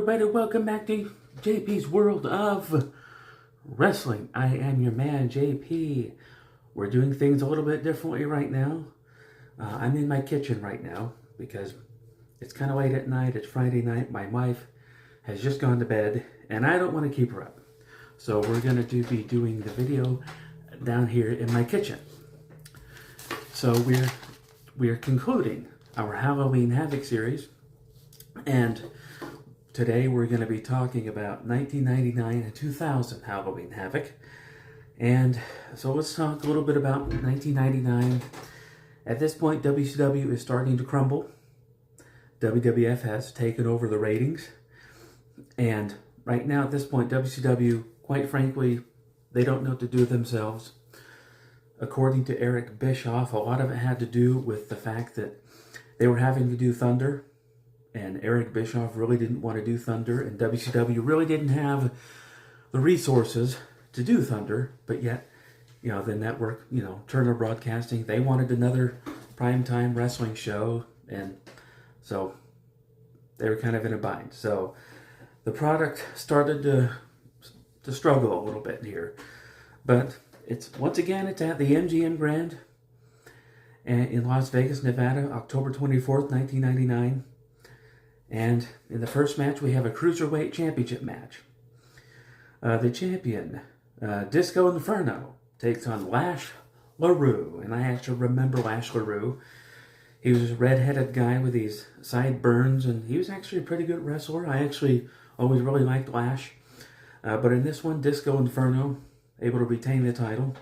everybody, welcome back to J.P.'s World of Wrestling. I am your man, J.P. We're doing things a little bit differently right now. I'm in my kitchen right now because it's kind of late at night. It's Friday night. My wife has just gone to bed and I don't want to keep her up. So we're going to be doing the video down here in my kitchen. So we're concluding our Halloween Havoc series, and today we're going to be talking about 1999 and 2000 Halloween Havoc. And so let's talk a little bit about 1999. At this point, WCW is starting to crumble. WWF has taken over the ratings. And right now at this point, WCW, quite frankly, they don't know what to do themselves. According to Eric Bischoff, a lot of it had to do with the fact that they were having to do Thunder. And Eric Bischoff really didn't want to do Thunder, and WCW really didn't have the resources to do Thunder, but yet, the network, Turner Broadcasting, they wanted another primetime wrestling show, and so they were kind of in a bind. So the product started to struggle a little bit here, but once again, it's at the MGM Grand in Las Vegas, Nevada, October 24th, 1999. And in the first match, we have a Cruiserweight Championship match. The champion, Disco Inferno, takes on Lash LaRue. And I actually remember Lash LaRue. He was a red-headed guy with these sideburns, and he was actually a pretty good wrestler. I actually always really liked Lash. But in this one, Disco Inferno, able to retain the title.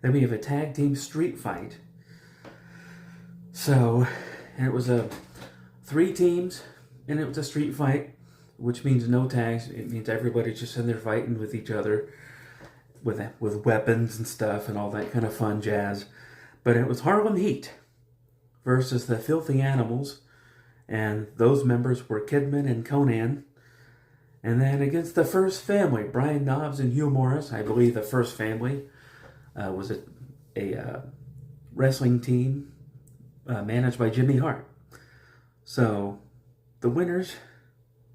Then we have a tag team street fight. So, and it was a 3 teams, and it was a street fight, which means no tags. It means everybody's just in there fighting with each other with weapons and stuff and all that kind of fun jazz. But it was Harlem Heat versus the Filthy Animals, and those members were Kidman and Conan. And then against the First Family, Brian Knobbs and Hugh Morris. I believe the First Family was a wrestling team managed by Jimmy Hart. So, the winners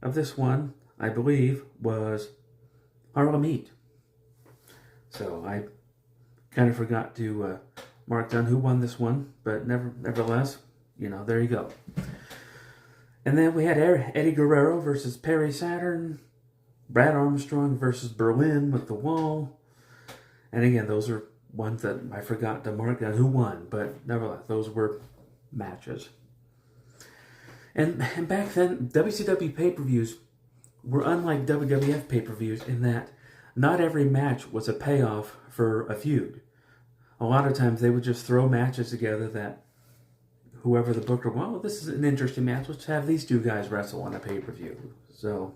of this one, I believe, was Harlem Heat. So, I kind of forgot to mark down who won this one, but nevertheless, there you go. And then we had Eddie Guerrero versus Perry Saturn, Brad Armstrong versus Berlin with the Wall. And again, those are ones that I forgot to mark down who won, but nevertheless, those were matches. And back then, WCW pay-per-views were unlike WWF pay-per-views in that not every match was a payoff for a feud. A lot of times they would just throw matches together that whoever the booker, well, this is an interesting match, let's have these two guys wrestle on a pay-per-view. So,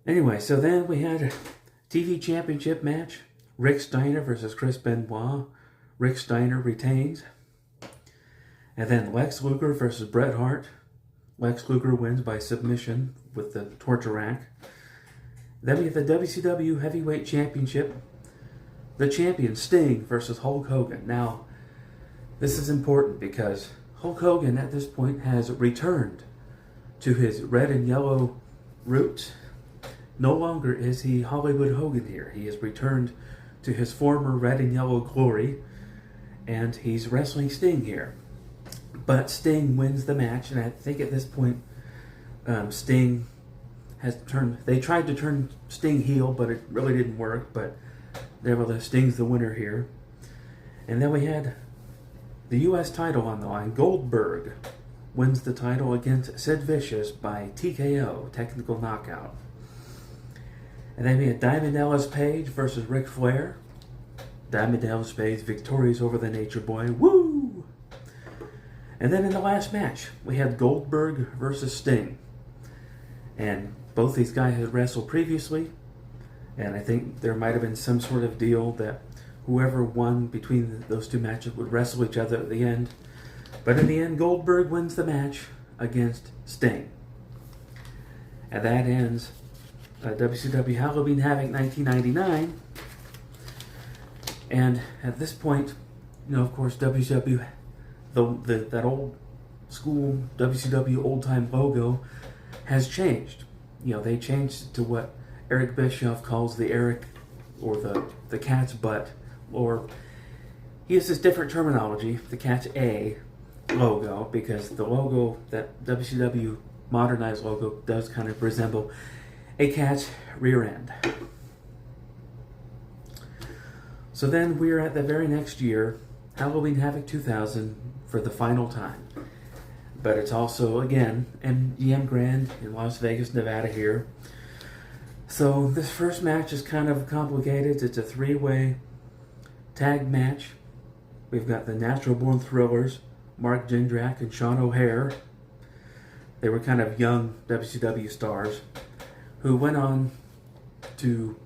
anyway, so then we had a TV championship match, Rick Steiner versus Chris Benoit. Rick Steiner retains. And then Lex Luger versus Bret Hart. Lex Luger wins by submission with the torture rack. Then we have the WCW Heavyweight Championship. The champion, Sting, versus Hulk Hogan. Now, this is important because Hulk Hogan at this point has returned to his red and yellow roots. No longer is he Hollywood Hogan here. He has returned to his former red and yellow glory, and he's wrestling Sting here. But Sting wins the match, and I think at this point, Sting has turned. They tried to turn Sting heel, but it really didn't work. But nevertheless, Sting's the winner here. And then we had the U.S. title on the line. Goldberg wins the title against Sid Vicious by TKO, technical knockout. And then we had Diamond Dallas Page versus Ric Flair. Diamond Dallas Page victorious over the Nature Boy. Woo! And then in the last match, we had Goldberg versus Sting. And both these guys had wrestled previously. And I think there might have been some sort of deal that whoever won between those two matches would wrestle each other at the end. But in the end, Goldberg wins the match against Sting. And that ends WCW Halloween Havoc 1999. And at this point, of course, that old school WCW old time logo has changed. They changed to what Eric Bischoff calls the Eric, or the cat's butt, or he uses different terminology, the cat's A logo, because the logo, that WCW modernized logo, does kind of resemble a cat's rear end. So then we're at the very next year, Halloween Havoc 2000, for the final time. But it's also, again, MGM Grand in Las Vegas, Nevada here. So this first match is kind of complicated. It's a three-way tag match. We've got the Natural Born Thrillers, Mark Jindrak and Sean O'Hare. They were kind of young WCW stars who went on to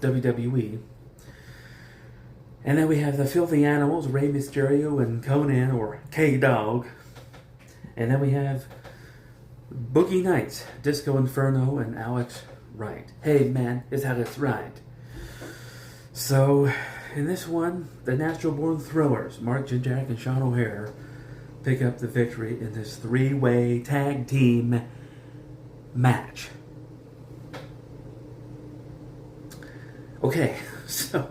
WWE. And then we have the Filthy Animals, Rey Mysterio and Conan, or K-Dog. And then we have Boogie Nights, Disco Inferno and Alex Wright. Hey man, it's Alex Wright. So, in this one, the Natural Born Thrillers, Mark Jindrak and Sean O'Hare, pick up the victory in this three-way tag team match. Okay, so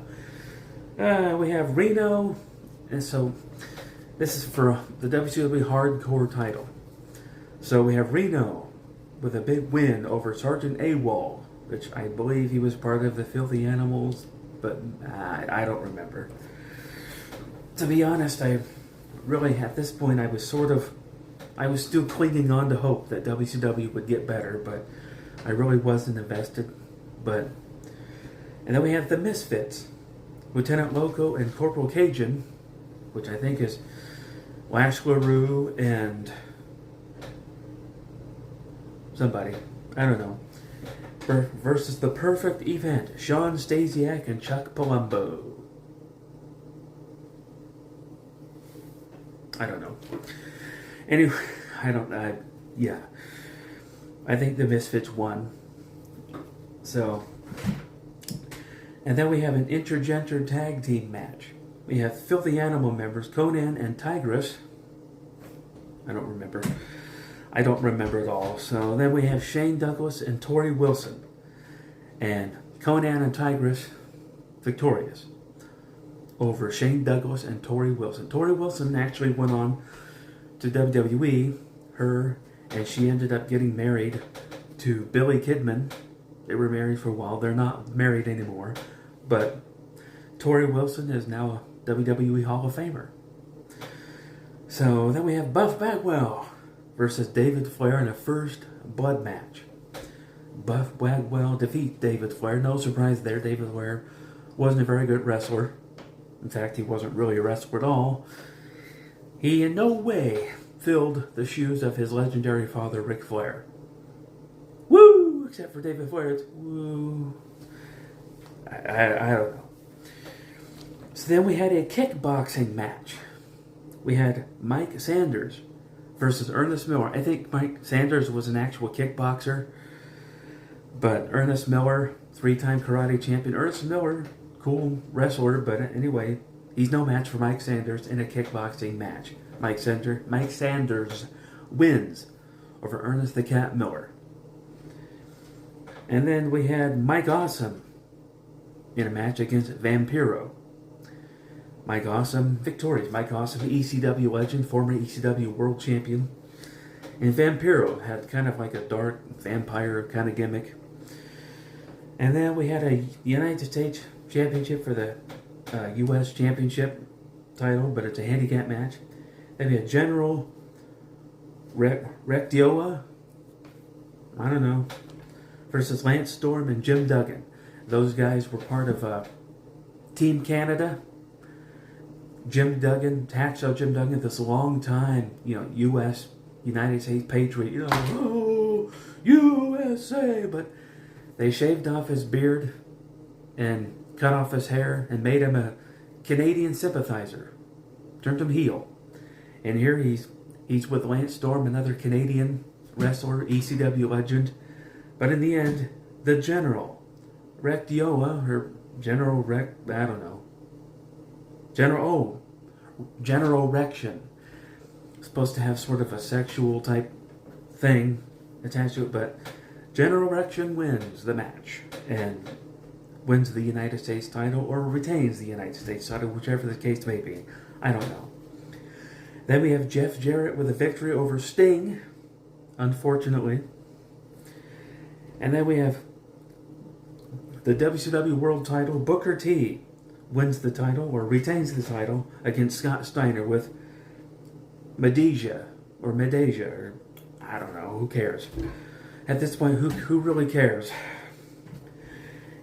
we have Reno, and so this is for the WCW Hardcore title. So we have Reno with a big win over Sergeant AWOL, which I believe he was part of the Filthy Animals, but I don't remember. To be honest, I really, at this point, I was still clinging on to hope that WCW would get better, but I really wasn't invested. And then we have the Misfits, Lieutenant Loco and Corporal Cajun, which I think is Lash LaRue and somebody, I don't know, versus the Perfect Event, Sean Stasiak and Chuck Palumbo. I don't know. Anyway, I think the Misfits won. So, and then we have an intergender tag team match. We have Filthy Animal members Conan and Tigress. I don't remember it all. So then we have Shane Douglas and Tori Wilson. And Conan and Tigress victorious over Shane Douglas and Tori Wilson. Tori Wilson actually went on to WWE. And she ended up getting married to Billy Kidman. They were married for a while. They're not married anymore. But Tori Wilson is now a WWE Hall of Famer. So then we have Buff Bagwell versus David Flair in a first blood match. Buff Bagwell defeats David Flair. No surprise there. David Flair wasn't a very good wrestler. In fact, he wasn't really a wrestler at all. He in no way filled the shoes of his legendary father, Ric Flair. Woo! Except for David Flair, it's woo. I don't know. So then we had a kickboxing match. We had Mike Sanders versus Ernest Miller. I think Mike Sanders was an actual kickboxer, but Ernest Miller, 3-time karate champion. Ernest Miller, cool wrestler, but anyway, he's no match for Mike Sanders in a kickboxing match. Mike Sanders wins over Ernest the Cat Miller. And then we had Mike Awesome in a match against Vampiro. Mike Awesome victorious. Mike Awesome, ECW legend, former ECW world champion. And Vampiro had kind of like a dark vampire kind of gimmick. And then we had a United States Championship for the U.S. Championship title, but it's a handicap match. Then we had General Rectiola, I don't know, versus Lance Storm and Jim Duggan. Those guys were part of Team Canada. Jim Duggan, Hacksaw Jim Duggan, this long time, U.S. United States patriot, oh, USA, but they shaved off his beard and cut off his hair and made him a Canadian sympathizer. Turned him heel. And here he's with Lance Storm, another Canadian wrestler, ECW legend. But in the end, the General Rectiola, or General General Erection, supposed to have sort of a sexual type thing attached to it, but General Erection wins the match and wins the United States title or retains the United States title, whichever the case may be. I don't know. Then we have Jeff Jarrett with a victory over Sting, unfortunately. And then we have the WCW World title. Booker T wins the title or retains the title against Scott Steiner with Medeja, or I don't know, who cares? At this point, who really cares?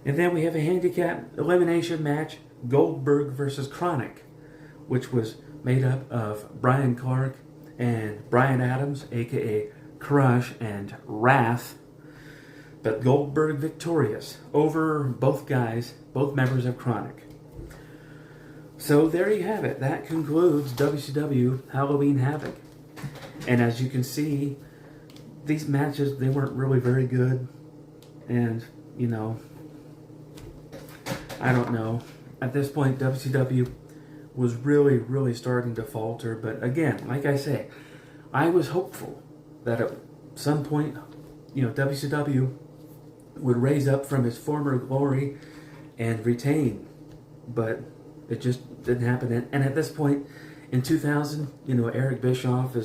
And then we have a handicap elimination match, Goldberg versus Chronic, which was made up of Brian Clark and Brian Adams, aka Crush and Wrath. But Goldberg victorious over both guys, both members of Chronic. So there you have it. That concludes WCW Halloween Havoc. And as you can see, these matches, they weren't really very good. And, you know, I don't know. At this point, WCW was really, really starting to falter. But again, like I say, I was hopeful that at some point, you know, WCW would raise up from its former glory and retain. But it just didn't happen. And at this point, in 2000, you know, Eric Bischoff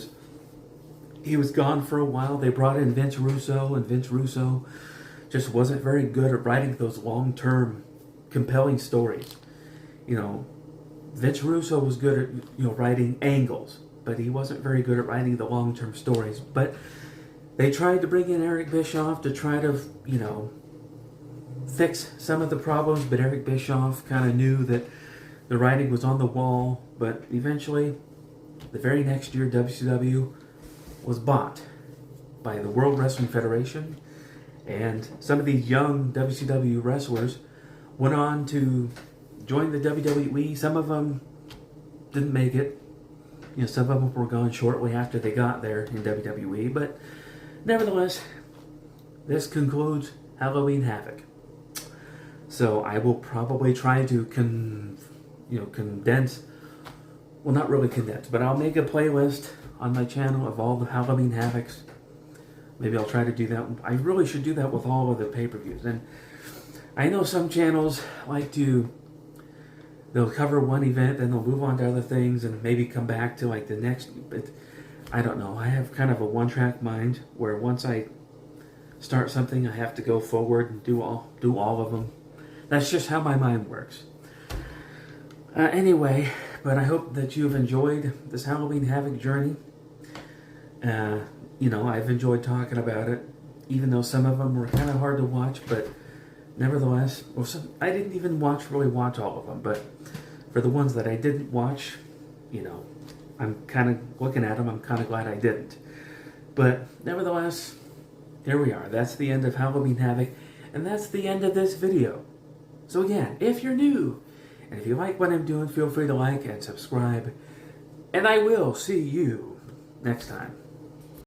he was gone for a while. They brought in Vince Russo, and Vince Russo just wasn't very good at writing those long-term, compelling stories. You know, Vince Russo was good at, you know, writing angles, but he wasn't very good at writing the long-term stories. But they tried to bring in Eric Bischoff to try to, you know, fix some of the problems, but Eric Bischoff kind of knew that the writing was on the wall. But eventually, the very next year, WCW was bought by the World Wrestling Federation, and some of these young WCW wrestlers went on to join the WWE. Some of them didn't make it. You know, some of them were gone shortly after they got there in WWE, but nevertheless, this concludes Halloween Havoc. So I will probably try to condense, well, not really condense, but I'll make a playlist on my channel of all the Halloween Havocs. Maybe I'll try to do that. I really should do that with all of the pay-per-views. And I know some channels like they'll cover one event, then they'll move on to other things, and maybe come back to like the next. But I don't know. I have kind of a one-track mind where once I start something, I have to go forward and do all of them. That's just how my mind works. Anyway, but I hope that you've enjoyed this Halloween Havoc journey. You know, I've enjoyed talking about it, even though some of them were kind of hard to watch, but nevertheless, I didn't even really watch all of them, but for the ones that I didn't watch, you know, I'm kind of looking at them, I'm kind of glad I didn't. But nevertheless, here we are. That's the end of Halloween Havoc, and that's the end of this video. So again, if you're new, and if you like what I'm doing, feel free to like and subscribe, and I will see you next time.